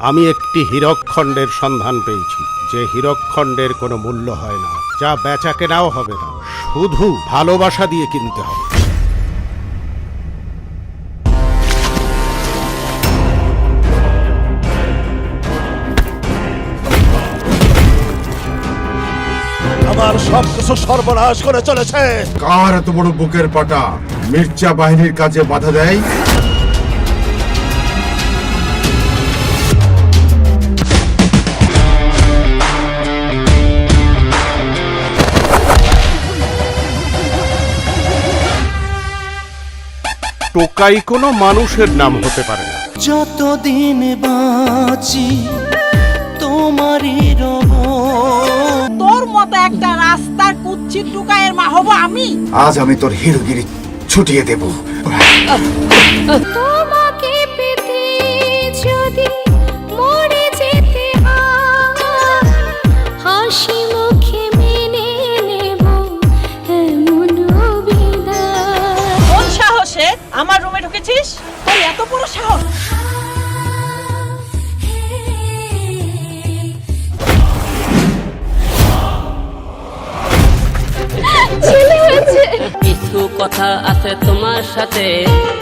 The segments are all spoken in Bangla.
আমি একটি হীরকখণ্ডের সন্ধান পেয়েছি, যে হীরকখণ্ডের কোনো মূল্য হয় না, যা বেচা কেনাও হবে না, শুধু ভালোবাসা দিয়ে কিনতে হবে। আমার সবকিছু সর্বনাশ করে চলেছে। কার এত বড় বুকের পাটা মির্জা বাহিনীর কাজে বাধা দেয়? টোকাই কোনো মানুষের নাম হতে পারে না। যতদিন বাঁচি তোমারই রব। তোর মতো একটা রাস্তার কুচ্ছিত টুকায়ের মা হব আমি? আজ আমি তোর হিরোগিরি ছুটিয়ে দেব। তোমাকে পেতে যদি মরে যেতে হয়, হাসি মুখে মেনে নেব এমন বিদায়। কোন সাহসে আমার রুমে ঢুকেছিস? তোর এত বড় সাহস! ছেলে হয়েছে। কিছু কথা আছে তোমার সাথে,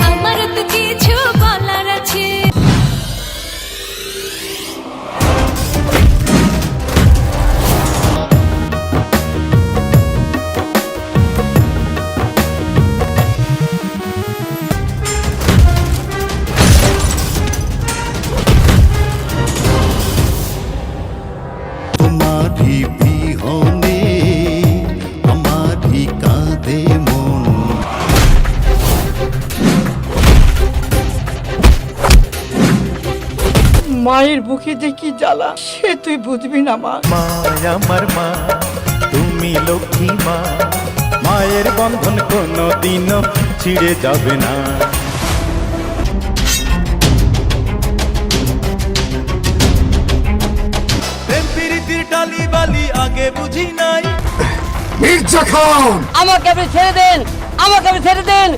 আমার তো কিছু বলার আছে। তোমারই বিহনে আমারই কাঁদে মন। মায়ের বুকে যে কি জ্বালা, সে তুই বুঝবি না মা। মা আমার মা, তুমি লক্ষ্মী মা, মায়ের বন্ধন কোনো দিনও ছিঁড়ে যাবে না। প্রেম প্রীতির টালি বালি আগে বুঝি নাই। মির্জা খান, আমাকে আপনি ছেড়ে দেন, আমাকে আপনি ছেড়ে দেন।